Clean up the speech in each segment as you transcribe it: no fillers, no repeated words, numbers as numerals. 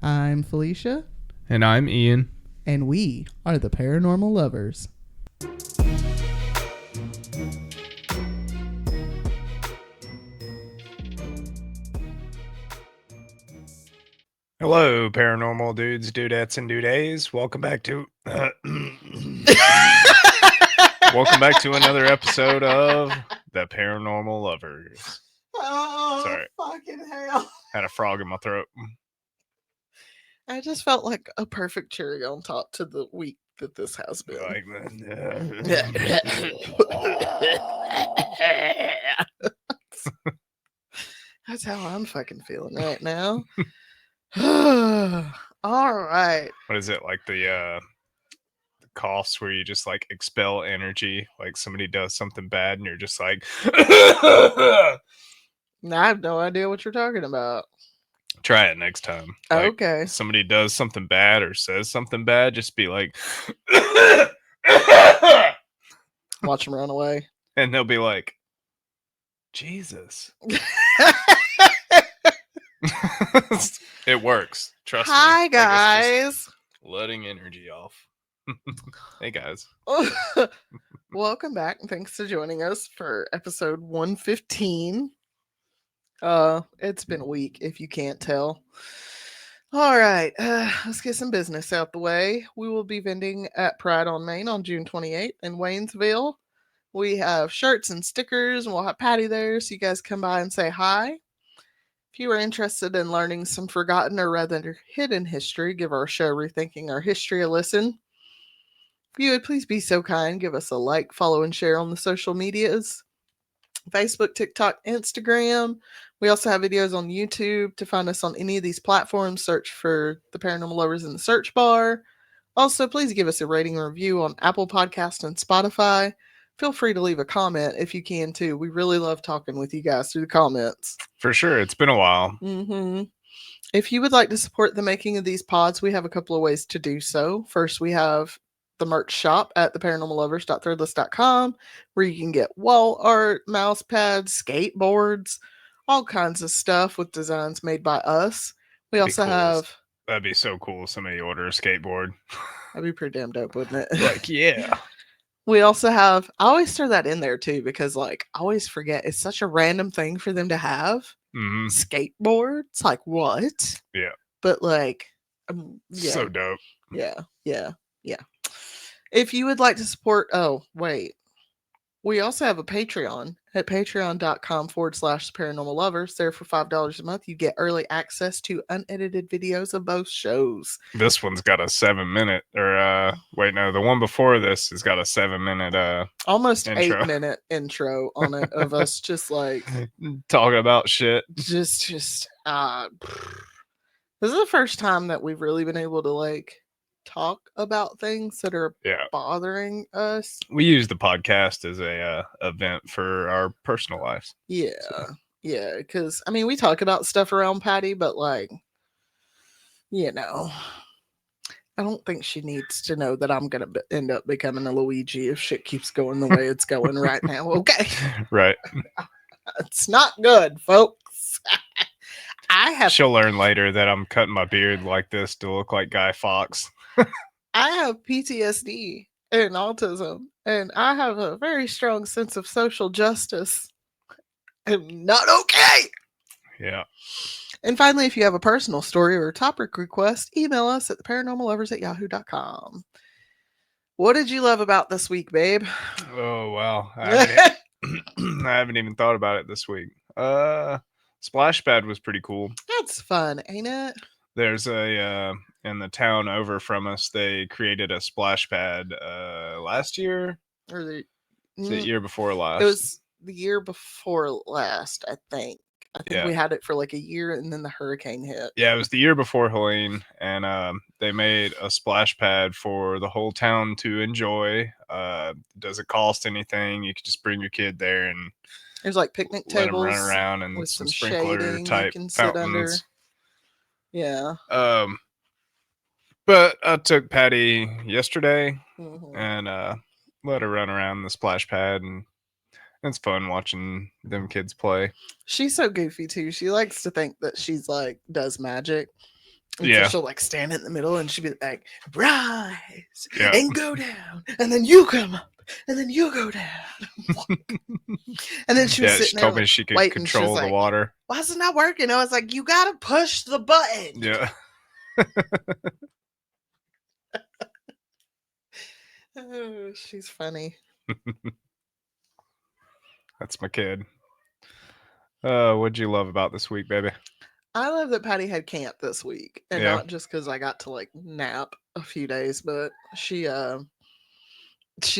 I'm Felicia. And I'm Ian. And we are the Paranormal Lovers. Hello, paranormal dudes, dudettes, and dudays. Welcome back to welcome back to another episode of the Paranormal Lovers. Oh, sorry, fucking hell! Had a frog in my throat. I just felt like a perfect cherry on top to the week that this has been. Like That's how I'm fucking feeling right now. All right. What is it, like the coughs where you just like expel energy, like somebody does something bad and you're just like I have no idea what you're talking about. Try it next time. Like, okay. Somebody does something bad or says something bad, just be like watch them run away. And they'll be like, Jesus. It works. Trust me. Hi, guys. Letting energy off. Hey, guys. Welcome back, and thanks for joining us for episode 115. It's been a week, if you can't tell. All right, let's get some business out the way. We will be vending at Pride on Main on June 28th in Waynesville. We have shirts and stickers, and we'll have Patty there, so you guys come by and say hi. If you are interested in learning some forgotten or rather hidden history, give our show Rethinking Our History a listen. If you would please be so kind, give us a like, follow, and share on the social medias. Facebook, TikTok, Instagram. We also have videos on YouTube. To find us on any of these platforms, search for the Paranormal Lovers in the search bar. Also, please give us a rating and review on Apple Podcast and Spotify. Feel free to leave a comment if you can too. We really love talking with you guys through the comments. For sure. It's been a while. Mm-hmm. If you would like to support the making of these pods, we have a couple of ways to do so. First, we have the merch shop at theparanormallovers.threadless.com, where you can get wall art, mouse pads, skateboards, all kinds of stuff with designs made by us. We also have... That'd be so cool if somebody order a skateboard. That'd be pretty damn dope, wouldn't it? Like, yeah. We also have... I always throw that in there, too, because, like, I always forget. It's such a random thing for them to have. Mm-hmm. Skateboards? Like, what? Yeah. But, like... yeah. So dope. Yeah. If you would like to support... Oh, wait. We also have a Patreon at patreon.com/paranormal lovers. There for $5 a month, you get early access to unedited videos of both shows. This one's got a 7-minute, or wait, no, the one before this has got a 7-minute almost intro. 8-minute intro on it of us just like talking about shit. Just this is the first time that we've really been able to like talk about things that are bothering us. We use the podcast as a event for our personal lives. Yeah, because I mean we talk about stuff around Patty, but like, you know, I don't think she needs to know that I'm gonna end up becoming a Luigi if shit keeps going the way it's going right now. Okay, right? It's not good, folks. She'll learn later that I'm cutting my beard like this to look like Guy Fawkes. I have PTSD and autism, and I have a very strong sense of social justice. I'm not okay. Yeah. And finally, if you have a personal story or a topic request, email us at theparanormallovers@yahoo.com. What did you love about this week, babe? Oh, wow. I haven't even thought about it this week. Splash pad was pretty cool. That's fun, ain't it? There's a in the town over from us, they created a splash pad last year or the year before last. It was the year before last, I think. We had it for like a year, and then the hurricane hit. Yeah, it was the year before Helene, and they made a splash pad for the whole town to enjoy. Doesn't cost anything. You can just bring your kid there, and there's like picnic tables, let them run around, and with some sprinkler type fountains. Yeah. But I took Patty yesterday and let her run around the splash pad, and it's fun watching them kids play. She's so goofy too. She likes to think that she's like does magic. And so Yeah. she'll like stand in the middle and she'll be like, rise Yeah. and go down. And then you come up. And then you go down. And then she was Yeah, she sitting there told me like she could waiting. She was control the like, water. why is it not working? I was like, you gotta push the button. Yeah. Oh, she's funny. That's my kid. What'd you love about this week, baby? I love that Patty had camp this week, and Yeah. not just because I got to like nap a few days, but she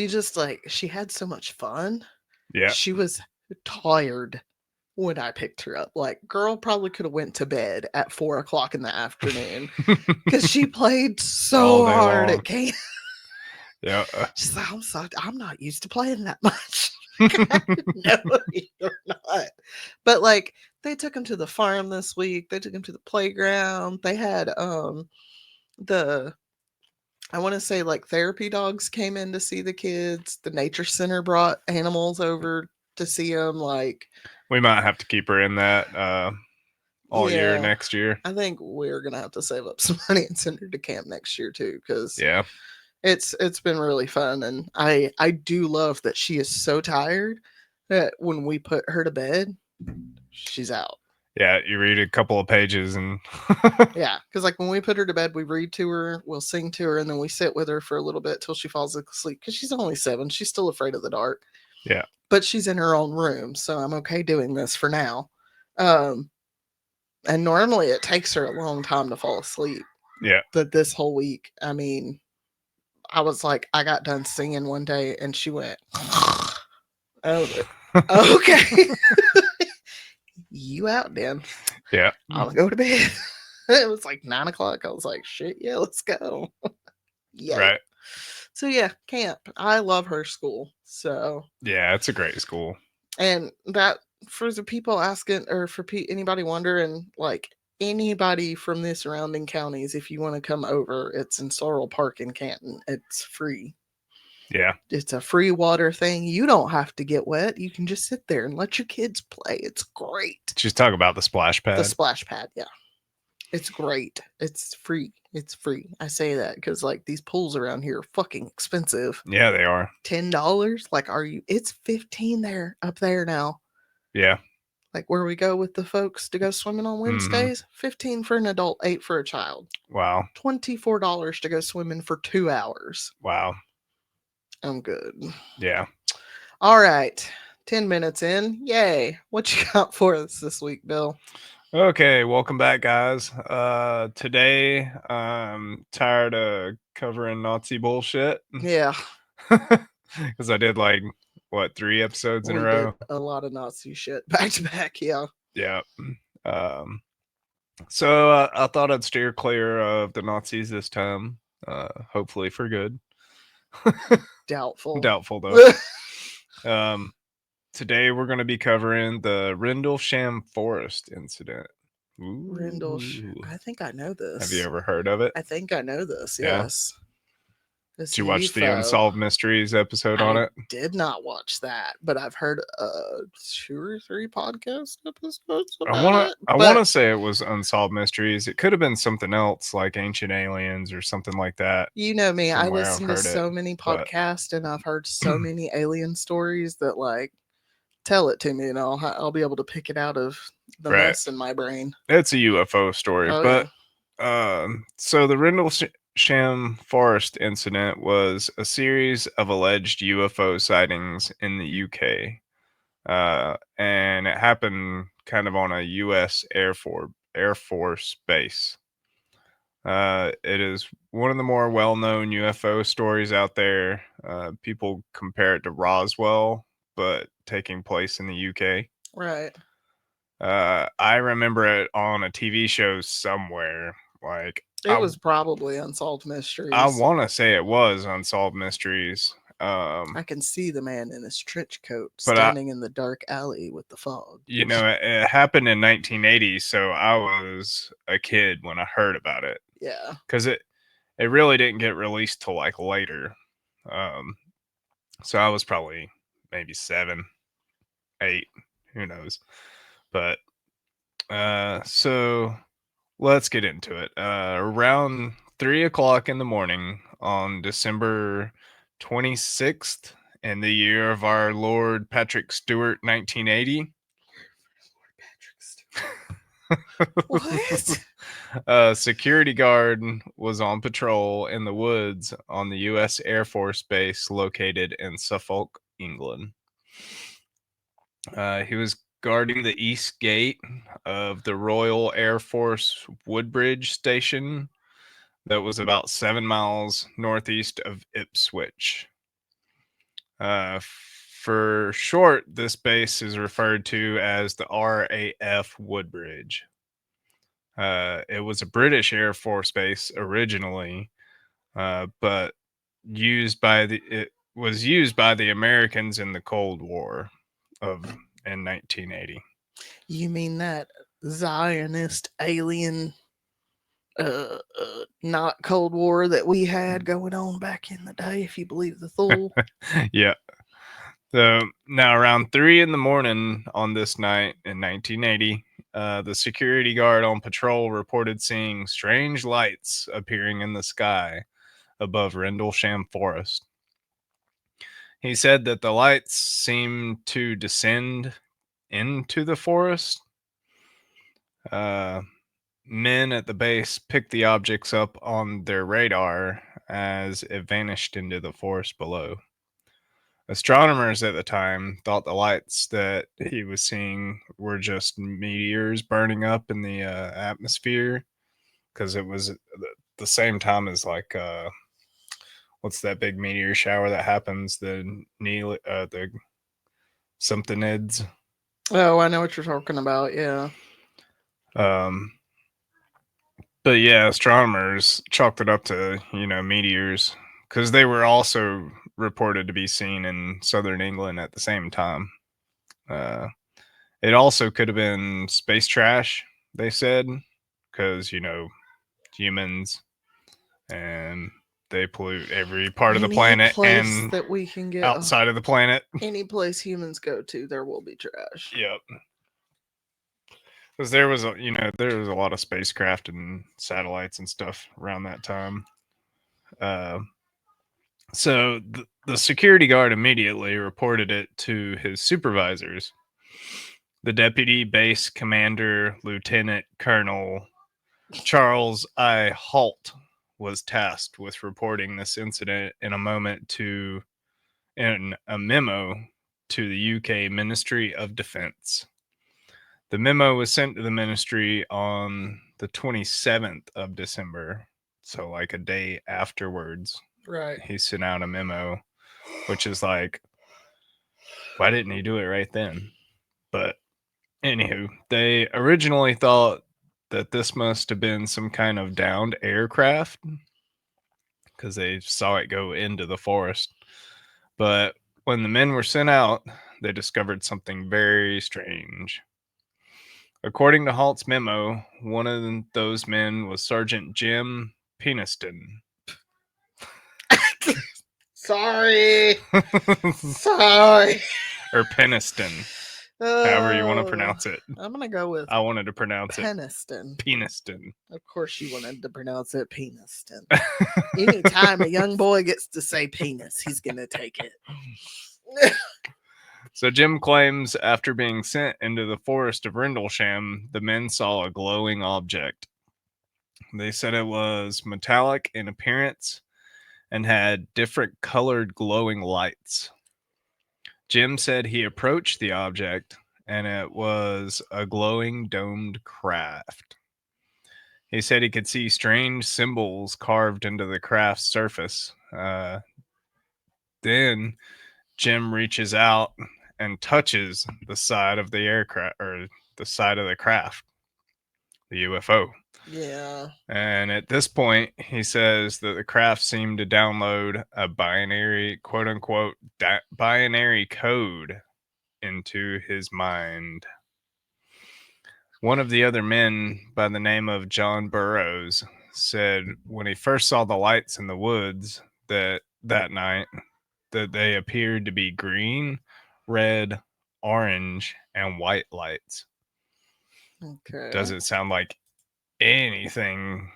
just like she had so much fun. Yeah. She was tired when I picked her up. Like, girl probably could have went to bed at 4 o'clock in the afternoon because she played All so day hard long. at camp. Yeah. She's like, I'm sorry, I'm not used to playing that much. No, you're not. But like, they took him to the farm this week. They took him to the playground. They had the I want to say like therapy dogs came in to see the kids. The nature center brought animals over to see them. Like, We might have to keep her in that all year yeah, next year. I think we're gonna have to save up some money and send her to camp next year too, because Yeah. it's been really fun. And I do love that she is so tired that when we put her to bed, she's out. Yeah, you read a couple of pages and Yeah, because like when we put her to bed, we read to her, we'll sing to her, and then we sit with her for a little bit till she falls asleep. Because she's only 7, she's still afraid of the dark, yeah. but she's in her own room, so I'm okay doing this for now. Um, and normally it takes her a long time to fall asleep, Yeah. but this whole week, I mean, I was like, I got done singing one day, and she went, I was like, okay, you out, Dan? Yeah. I'll go to bed. It was like 9 o'clock. I was like, shit, yeah, let's go. Yay. Right. So yeah, camp. I love her school. So, Yeah, it's a great school. and that for the people asking, or for anybody wondering, like anybody from the surrounding counties, if you want to come over, it's in Sorrel Park in Canton. It's free. Yeah. It's a free water thing. You don't have to get wet. You can just sit there and let your kids play. It's great. She's talking about the splash The pad. splash pad, yeah. It's great. It's free. It's free. I say that because like these pools around here are fucking expensive. Yeah, they are. $10. Like, are you? It's 15 there up there now. Yeah. Like where we go with the folks to go swimming on Mm-hmm. Wednesdays, 15 for an adult, 8 for a child. Wow. $24 to go swimming for 2 hours. Wow. I'm good. Yeah. All right. 10 minutes in. Yay. What you got for us this week, Bill? Okay, welcome back, guys. Today I'm tired of covering Nazi bullshit Yeah, because I did like what 3 episodes in a we did row. a lot of Nazi shit back to back. Yeah. Yeah. Um. So I thought I'd steer clear of the Nazis this time. Hopefully for good. Doubtful. Doubtful though. Um. Today we're going to be covering the Rendlesham Forest incident. Ooh. I think I know Have you this. ever heard of it? I think I know this. Yeah. Yes. This Did you watch the UFO. Unsolved Mysteries episode on I it? did not watch that, but I've heard 2 or 3 podcast episodes I about wanna it. I But wanna say it was Unsolved Mysteries. It could have been something else like Ancient Aliens or something like that. you know me, I Somewhere I've listen to heard it, so many but podcasts and I've heard so many alien stories that like tell it to me and I'll be able to pick it out of the right, mess in my brain. it's a UFO story. Oh yeah. But so the Rendlesham Forest incident was a series of alleged UFO sightings in the UK, and it happened kind of on a U.S. Air Force base. It is one of the more well-known UFO stories out there. People compare it to Roswell, but taking place in the UK. Right. I remember it on a TV show somewhere. Like It was probably Unsolved I Mysteries. want to say it was Unsolved Mysteries. I can see the man in his trench coat But I, standing in the dark alley with the fog. it happened in 1980, so I was a kid when I heard about it Yeah. because it really didn't get released till like later. Um, so I was probably maybe 7, 8, who knows. But so let's get into it. Around 3 o'clock in the morning on December 26th, in the year of our Lord Patrick Stewart, 1980. Patrick What? A security guard was on patrol in the woods on the U.S. Air Force Base located in Suffolk, England. He was guarding the east gate of the Royal Air Force Woodbridge Station that was about 7 miles northeast of Ipswich. For short, this base is referred to as the RAF Woodbridge. It was a British Air Force base originally, but it was used by the Americans in the Cold War of in 1980. You mean that Zionist alien, not Cold War that we had going on back in the day, if you believe the fool? Yeah. So now around 3 in the morning on this night in 1980, the security guard on patrol reported seeing strange lights appearing in the sky above Rendlesham Forest. He said that the lights seemed to descend into the forest. Uh, Men at the base picked the objects up on their radar as it vanished into the forest below. Astronomers at the time thought the lights that he was seeing were just meteors burning up in the atmosphere because it was the same time as like what's that big meteor shower that happens, the something. Oh, I know what you're talking about. Yeah. um but yeah, astronomers chalked it up to meteors because they were also reported to be seen in southern England at the same time. uh It also could have been space trash, they said, because, humans and they pollute every part of the Any planet place and that we can get, outside of the planet. any place humans go to, there will be trash. Yep. Because there was a lot of spacecraft and satellites and stuff around that time. Uh, so the security guard immediately reported it to his supervisors. The deputy base commander, Lieutenant Colonel Charles I. Halt, was tasked with reporting this incident in a memo to the UK Ministry of Defence. The memo was sent to the ministry on the 27th of December, so like a day afterwards. Right. He sent out a memo, which is like, why didn't he do it right then? But anywho, they originally thought that this must have been some kind of downed aircraft because they saw it go into the forest. But when the men were sent out, they discovered something very strange. According to Halt's memo, one of those men was Sergeant Jim Peniston. Sorry. Sorry. Or Peniston, however you want to pronounce it. I'm going to go with I wanted to pronounce it Peniston. Peniston. Of course, you wanted to pronounce it Peniston. Anytime a young boy gets to say penis, he's going to take it. So Jim claims after being sent into the forest of Rendlesham, the men saw a glowing object. They said it was metallic in appearance and had different colored glowing lights. Jim said he approached the object and it was a glowing domed craft. He said he could see strange symbols carved into the craft's surface. Then Jim reaches out and touches the side of the aircraft or the side of the craft, the UFO. Yeah. And at this point, he says that the craft seemed to download a binary, quote unquote, binary code into his mind. One of the other men, by the name of John Burroughs, said when he first saw the lights in the woods that night that they appeared to be green, red, orange, and white lights. Okay. Does it sound like anything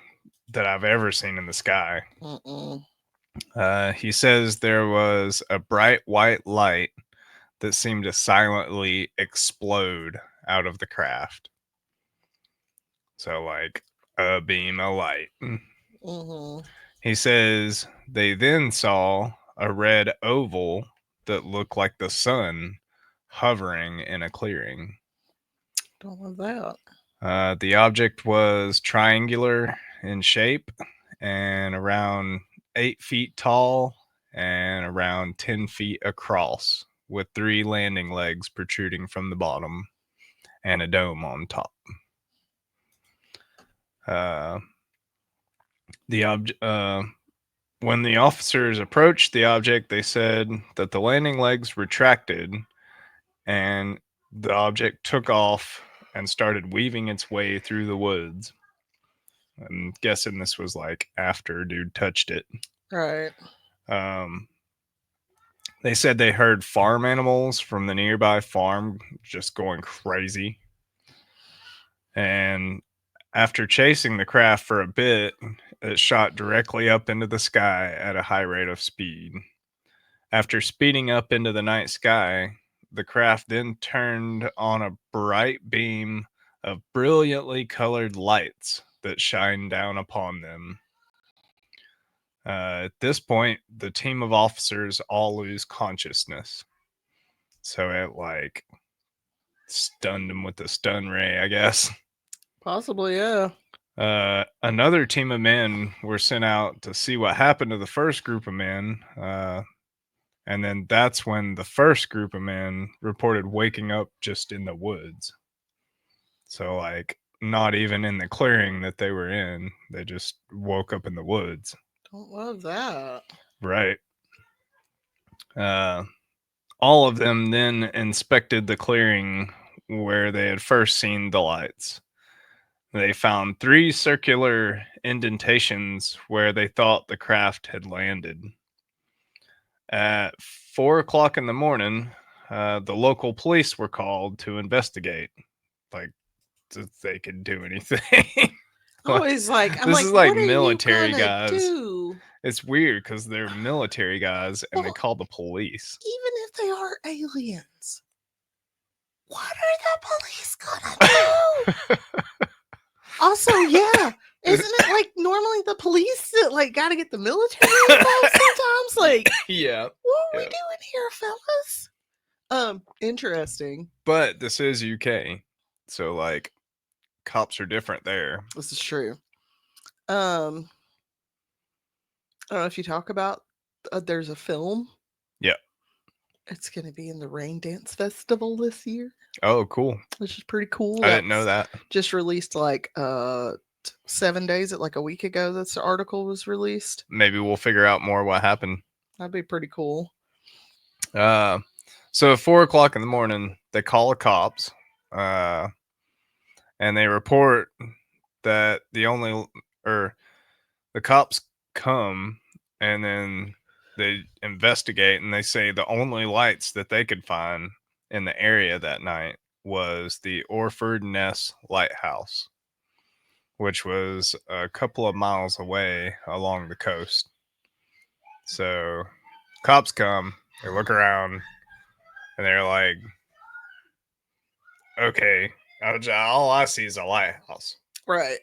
that I've ever seen in the sky. Mm-mm. He says there was a bright white light that seemed to silently explode out of the craft. So, like a beam of light. Mm-hmm. He says they then saw a red oval that looked like the sun hovering in a clearing. Don't love that. The object was triangular in shape and around 8 feet tall and around 10 feet across, with 3 landing legs protruding from the bottom and a dome on top. Uh, the when the officers approached the object, they said that the landing legs retracted and the object took off and started weaving its way through the woods. I'm guessing this was like after dude touched it. Right. Um, they said they heard farm animals from the nearby farm just going crazy. And after chasing the craft for a bit, it shot directly up into the sky at a high rate of speed. After speeding up into the night sky, the craft then turned on a bright beam of brilliantly colored lights that shined down upon them. At this point, the team of officers all lose consciousness. So it like stunned them with the stun ray, I guess. Possibly, yeah. Another team of men were sent out to see what happened to the first group of men. And then that's when the first group of men reported waking up just in the woods. So, like, not even in the clearing that they were in, they just woke up in the woods. Don't love that. Right. Uh, all of them then inspected the clearing where they had first seen the lights. They found 3 circular indentations where they thought the craft had landed. At 4 o'clock in the morning, the local police were called to investigate. Like, they could do anything. Always like, I'm This like, is like what are you military gonna guys. do? It's weird because they're military guys and they Well, call the police. even if they are aliens, what are the police gonna do? Also, yeah, isn't it like normally the police that like got to get the military involved sometimes? Like, Yeah. what are we Yeah. doing here, fellas? Interesting. But this is UK. So, like, cops are different there. This is true. I don't know if you talk about. There's a film. Yeah. It's going to be in the Rain Dance Festival this year, Oh, cool. which is pretty cool. I didn't know That's that. just released like 7 days, like a week ago. That's the article was released. Maybe we'll figure out more what happened. That'd be pretty cool. So at 4 o'clock in the morning, they call the cops, uh, and they report that the cops come and then they investigate and they say the only lights that they could find in the area that night was the Orford Ness Lighthouse, which was a couple of miles away along the coast. So cops come, they look around, and they're like, okay, all I see is a lighthouse. Right.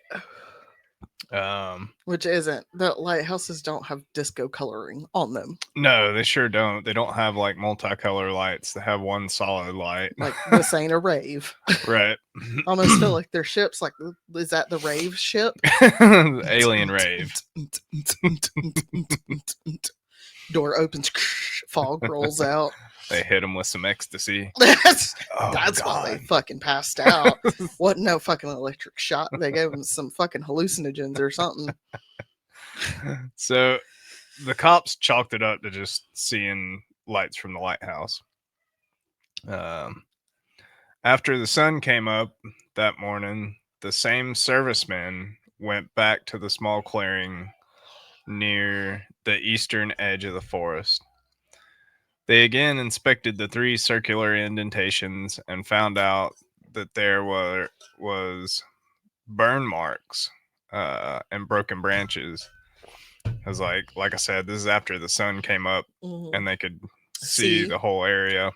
Um, Which isn't. The lighthouses don't have disco coloring on them. no, they sure don't. They don't have like multicolor lights. They have one solid light. Like, this ain't a rave. Right. I almost feel like their ships, like, is that the rave ship? Alien rave. Door opens, fog rolls out. They hit them with some ecstasy. That's Oh, that's why they God. fucking passed out. Wasn't no fucking electric shock. They gave them some fucking hallucinogens or something. So the cops chalked it up to just seeing lights from the lighthouse. Um, After the sun came up that morning, the same servicemen went back to the small clearing near the eastern edge of the forest. They again inspected the 3 circular indentations and found out that there was burn marks and broken branches. Because like I said, this is after the sun came up Mm-hmm. and they could see See, the whole area.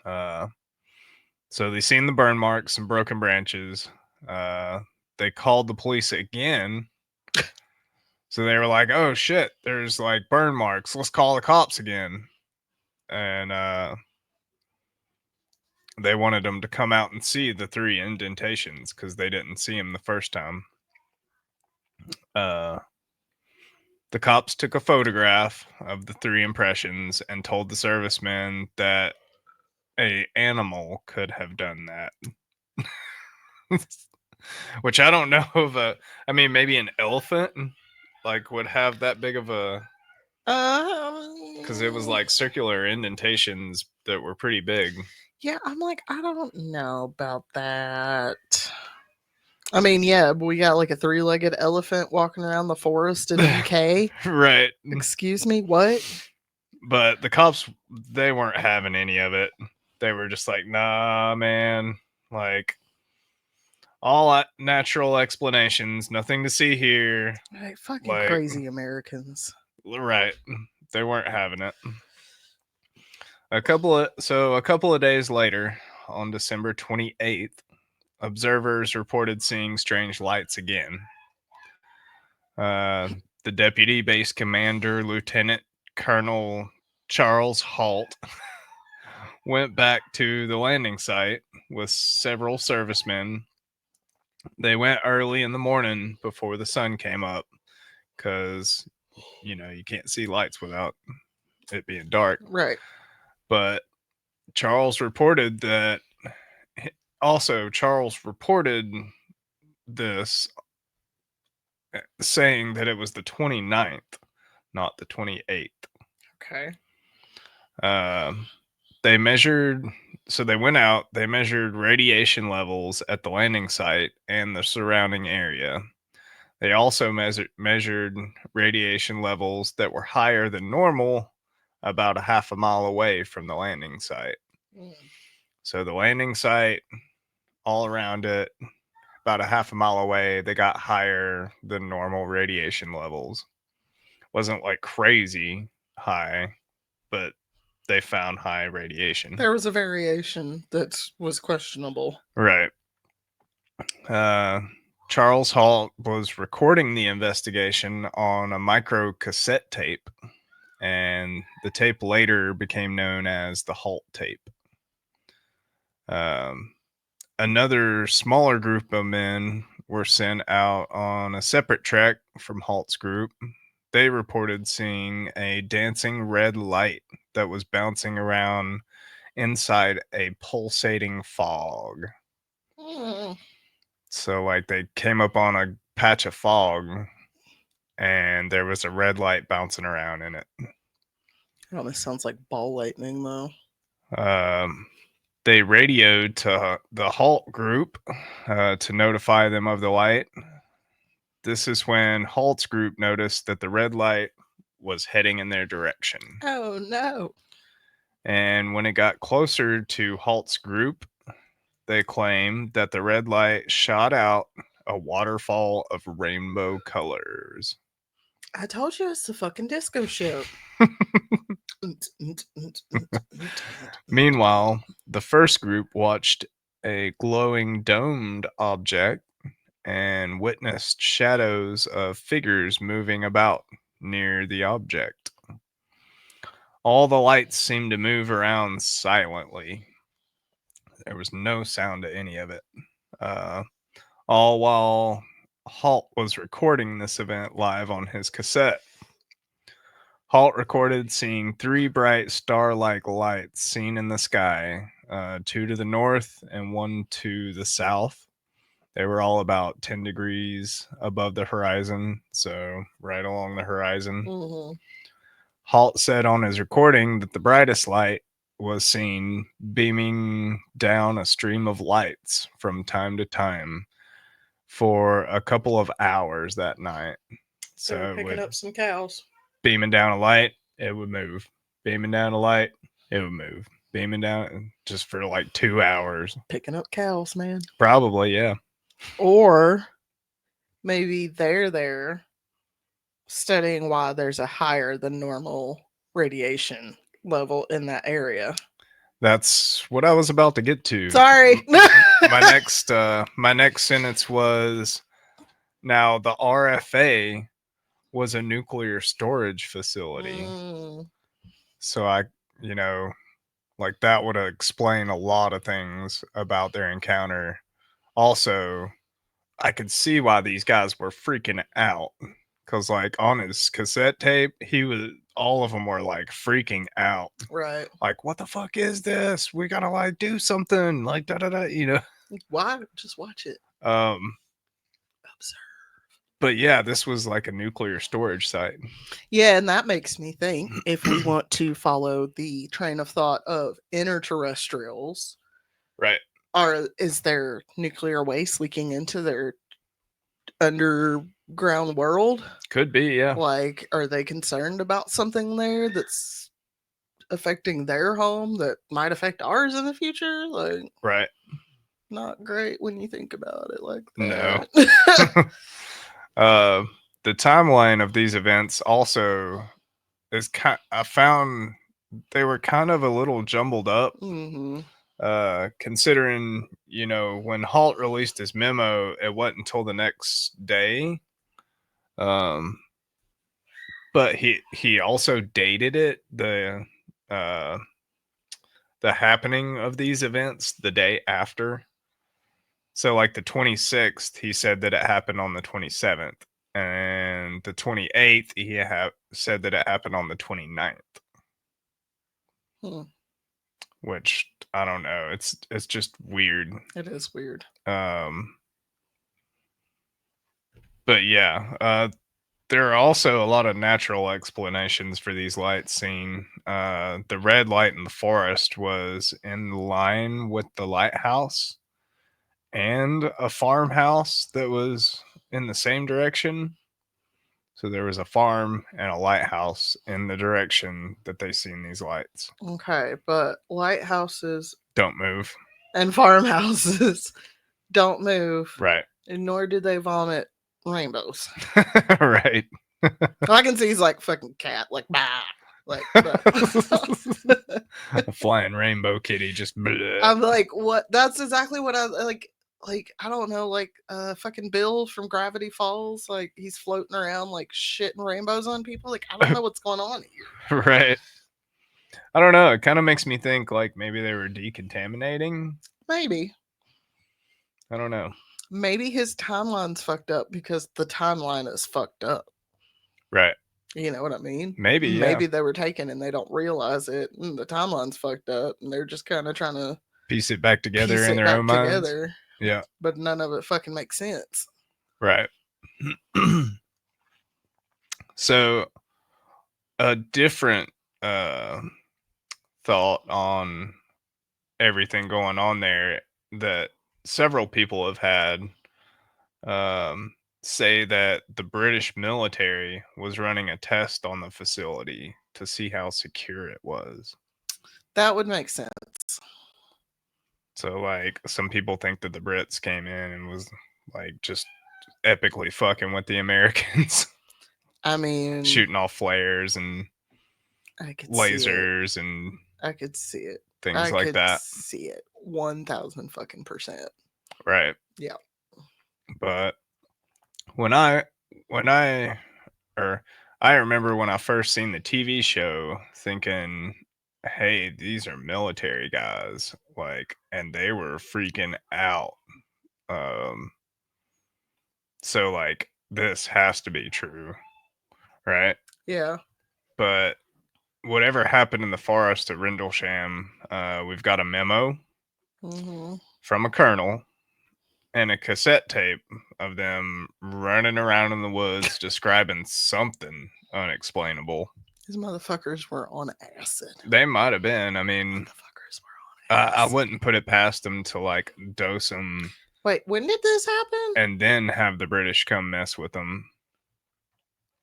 Uh, so they seen the burn marks and broken branches. Uh, they called the police again. So they were like, "Oh shit, there's like burn marks. Let's call the cops again." And they wanted them to come out and see the three indentations because they didn't see them the first time. Uh, the cops took a photograph of the three impressions and told the servicemen that a animal could have done that. Which I don't know if I mean maybe an elephant like would have that big of a because it was um, like circular indentations that were pretty big. yeah, I'm like, I don't know about that. I mean, yeah, but we got like a three-legged elephant walking around the forest in the UK. Right. Excuse me, what? But the cops they weren't having any of it. They were just like, "Nah, man. Like all natural explanations, nothing to see here." Like, fucking Like, crazy Americans. right. They weren't having it. A couple of days later, on December 28th, observers reported seeing strange lights again. Uh, the deputy base commander, Lieutenant Colonel Charles Halt, went back to the landing site with several servicemen. They went early in the morning before the sun came up because, you know, you can't see lights without it being dark. Right. But Charles reported that Charles reported this saying that it was the 29th, not the 28th. Okay. Um, they measured, so they went out, they measured radiation levels at the landing site and the surrounding area. They also measured radiation levels that were higher than normal about a half a mile away from the landing site. Mm. So the landing site, all around it, about a half a mile away, they got higher than normal radiation levels. Wasn't like crazy high, but they found high radiation. There was a variation that was questionable. Right. Uh, Charles Halt was recording the investigation on a micro cassette tape, and the tape later became known as the Halt tape. Um, Another smaller group of men were sent out on a separate trek from Halt's group. They reported seeing a dancing red light that was bouncing around inside a pulsating fog. Mm. So, like, they came up on a patch of fog and there was a red light bouncing around in it. It almost sounds like ball lightning, though. Um, they radioed to the Halt group to notify them of the light. This is when Halt's group noticed that the red light was heading in their direction. Oh no. And when it got closer to Halt's group, they claimed that the red light shot out a waterfall of rainbow colors. I told you it's the fucking disco ship. Meanwhile, the first group watched a glowing domed object and witnessed shadows of figures moving about near the object. All the lights seemed to move around silently. There was no sound to any of it. Uh, all while Halt was recording this event live on his cassette. Halt recorded seeing three bright star-like lights seen in the sky, two to the north and one to the south. They were all about 10 degrees above the horizon, so right along the horizon. Mm-hmm. Halt said on his recording that the brightest light was seen beaming down a stream of lights from time to time for a couple of hours that night. They were So it picking would up some cows. beaming down a light, it would move. Beaming down a light, it would move. Beaming down just for like 2 hours. Picking up cows, man. Probably, yeah. Or maybe they're there studying why there's a higher than normal radiation level in that area. That's what I was about to get to. Sorry. My next sentence was, now the RFA was a nuclear storage facility. Mm, So I, you know, like that would explain a lot of things about their encounter. Also, I could see why these guys were freaking out, because like on his cassette tape, he was all of them were like freaking out, right. like what the fuck is this? We gotta like do something, like da da da, you know. Why? Just watch it. Um, Observe. but yeah, this was like a nuclear storage site. Yeah, and that makes me think if we want to follow the train of thought of interterrestrials, Right. is there nuclear waste leaking into their underground world? Could be, yeah. Like, are they concerned about something there that's affecting their home that might affect ours in the future? Like, Right. not great when you think about it like No. that. uh, the timeline of these events also is kind. I found they were kind of a little jumbled up. hmm Considering, you know, when Halt released his memo, it wasn't until the next day. Um, but he also dated it, uh the happening of these events the day after. So like the 26th, he said that it happened on the 27th, and the 28th said that it happened on the 29th, Hmm. which I don't know. It's just weird. It is weird. Um, but yeah, there are also a lot of natural explanations for these lights seen. The red light in the forest was in line with the lighthouse and a farmhouse that was in the same direction. So there was a farm and a lighthouse in the direction that they seen these lights. Okay, but lighthouses Don't move. and farmhouses don't move, Right. and nor do they vomit rainbows. Right. All I can see is like fucking cat, like bah, like. But A flying rainbow kitty just bleh. I'm like, what? That's exactly what I like. Like I don't know, like fucking Bill from Gravity Falls, like he's floating around like shitting rainbows on people. Like I don't know what's going on here. Right. I don't know. It kind of makes me think like maybe they were decontaminating. Maybe, I don't know. maybe his timeline's fucked up because the timeline is fucked up. Right. You know what I mean? Maybe, yeah. Maybe they were taken and they don't realize it, and the timeline's fucked up, and they're just kind of trying to Piece it back together piece in it their own back minds. together. Yeah. But none of it fucking makes sense. Right. So a different uh thought on everything going on there that several people have had, um, say that the British military was running a test on the facility to see how secure it was. That would make sense. So, like, some people think that the Brits came in and was like just epically fucking with the Americans, I mean, shooting off flares and I could see it. lasers and I could see it. things I like could that. see it. 1,000 fucking percent. Right. Yeah. But when I when I or I remember when I first seen the TV show thinking, "Hey, these are military guys." Like, and they were freaking out. Um so like this has to be true, right? Yeah. But whatever happened in the forest at Rendlesham, we've got a memo hmm from a colonel and a cassette tape of them running around in the woods describing something unexplainable. These motherfuckers were on acid. They might have been. I mean, Motherfuckers were on I acid. wouldn't put it past them to like dose them Wait, when did this happen? and then have the British come mess with them.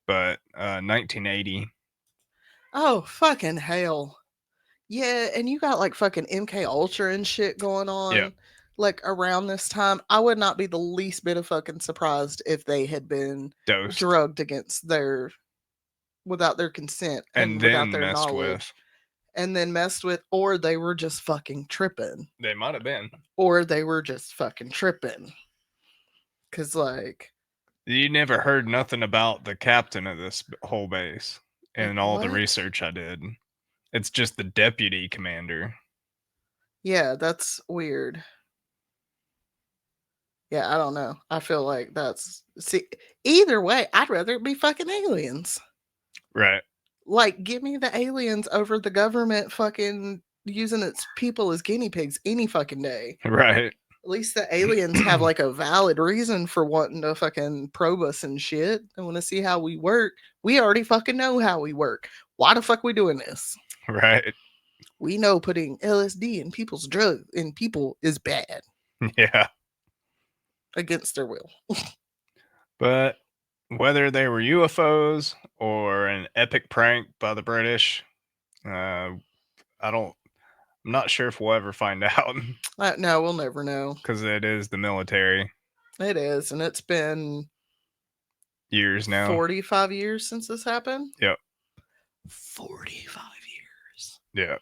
But 1980. Oh, fucking hell. Yeah, and you got like fucking MK Ultra and shit going Yeah. on. like around this time, I would not be the least bit of fucking surprised if they had been Dosed drugged against their without their consent and and without then their messed with. knowledge and then messed with, or they were just fucking tripping. They might have been. Or they were just fucking tripping. Cause like You never heard nothing about the captain of this whole base in all the what? research I did. It's just the deputy commander. Yeah, that's weird. Yeah, I don't know. I feel like that's see either way, I'd rather it be fucking aliens. Right. Like, give me the aliens over the government fucking using its people as guinea pigs any fucking day. Right. At least the aliens have like a valid reason for wanting to fucking probe us and shit. They want to see how we work. We already fucking know how we work. Why the fuck we doing this? Right. We know putting LSD in people's drugs in people is bad Yeah. against their will. But whether they were UFOs or an epic prank by the British, I don't. I'm not sure if we'll ever find out No, we'll never know. because it is the military It is, and it's been years now. 45 years since this happened. Yep. 45 years. Yeah.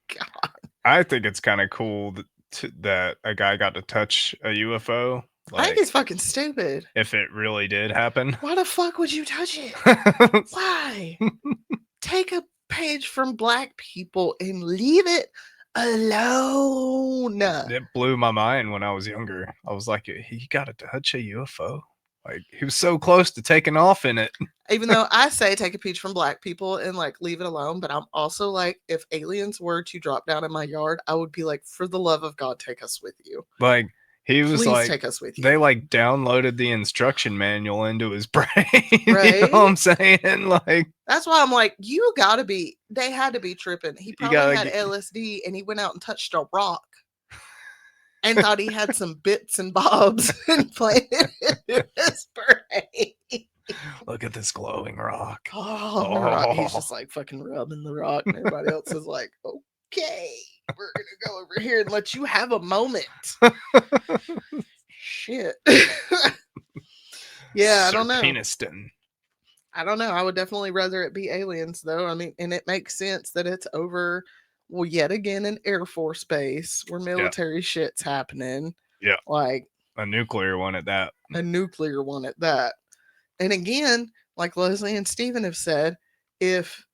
God. I think it's kind of cool that a guy got to touch a UFO. I think it's fucking stupid. If it really did happen. Why the fuck would you touch it? Why? Take a page from black people and leave it alone. It blew my mind when I was younger. I was like, he got to touch a UFO. Like, he was so close to taking off in it. Even though I say take a page from black people and like leave it alone, but I'm also like, if aliens were to drop down in my yard, I would be like, for the love of God, take us with you. Like, he was Please like, take us with you. They like downloaded the instruction manual into his brain. Right? You know what I'm saying? Like, that's why I'm like, you gotta be. They had to be tripping. He probably had LSD, and he went out and touched a rock, and thought he had some bits and bobs and planted it in his brain. Look at this glowing rock. Oh, the rock. He's just like fucking rubbing the rock, and everybody else is like, okay, we're gonna go over here and let you have a moment. Shit. Yeah, I don't know. Peniston. I don't know. I would definitely rather it be aliens, though. I mean, and it makes sense that it's over, well, yet again, an Air Force base where military shit's happening. Yeah. Like a nuclear one at that. A nuclear one at that. And again, like Leslie and Steven have said, if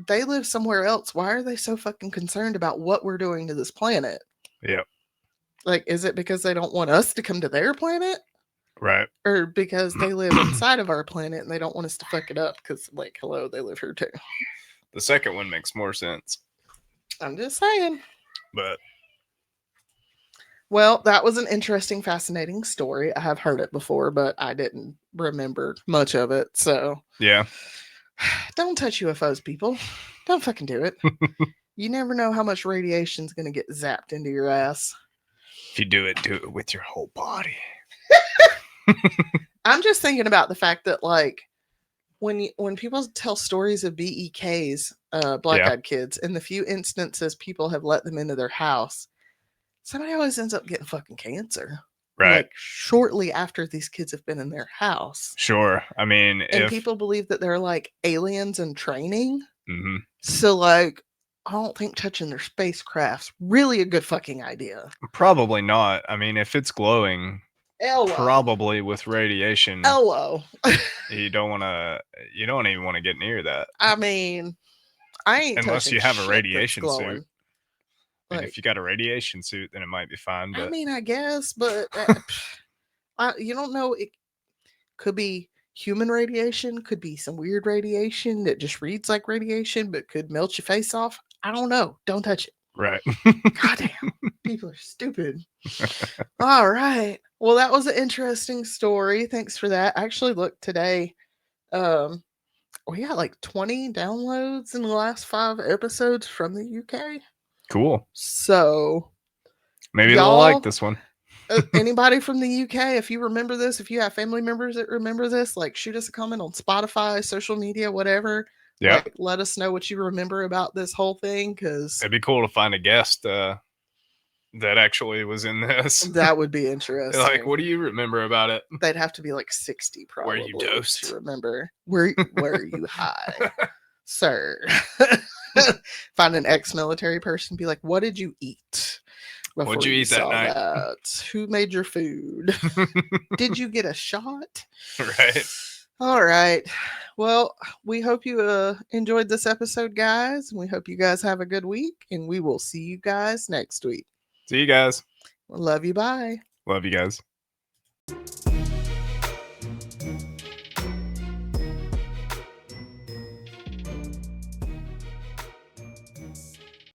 they live somewhere else, why are they so fucking concerned about what we're doing to this planet? Yep. Like, is it because they don't want us to come to their planet? Right. Or because they live inside of our planet and they don't want us to fuck it up because, like, hello, they live here too. The second one makes more sense. I'm just saying. But. Well, that was an interesting, fascinating story. I have heard it before, but I didn't remember much of it. So. Yeah. Don't touch UFOs, people. Don't fucking do it. You never know how much radiation's going to get zapped into your ass. If you do it with your whole body. I'm just thinking about the fact that, like, when people tell stories of BEKs, black-eyed kids, in the few instances people have let them into their house, somebody always ends up getting fucking cancer. Right. Like, shortly after these kids have been in their house. Sure. I mean, and people believe that they're, like, aliens in training. Mm-hmm. So, like, I don't think touching their spacecraft's really a good fucking idea. Probably not. I mean, if it's glowing, probably with radiation. You don't even want to get near that. I mean, I ain't unless you have a radiation suit. Like, and if you got a radiation suit, then it might be fine. But I mean, I guess, but you don't know. It could be human radiation, could be some weird radiation that just reads like radiation, but could melt your face off. I don't know. Don't touch it. Right. Goddamn. People are stupid. All right. Well, that was an interesting story. Thanks for that. Actually, look, today, we got like 20 downloads in the last 5 episodes from the UK. Cool. So maybe they'll like this one. Anybody from the UK, if you remember this, if you have family members that remember this, like, shoot us a comment on Spotify, social media, whatever. Yeah. Like, let us know what you remember about this whole thing, because it'd be cool to find a guest that actually was in this. That would be They're interesting. like, what do you remember about it? They'd have to be like 60 Were probably you dosed? to remember. Were you high, sir? Find an ex-military person, be like, what did you eat before What'd you eat that saw night? that? Who made your food? Did you get a shot? Right. All right. Well, we hope you enjoyed this episode, guys. We hope you guys have a good week, and we will see you guys next week. See you guys. Love you. Bye. Love you guys.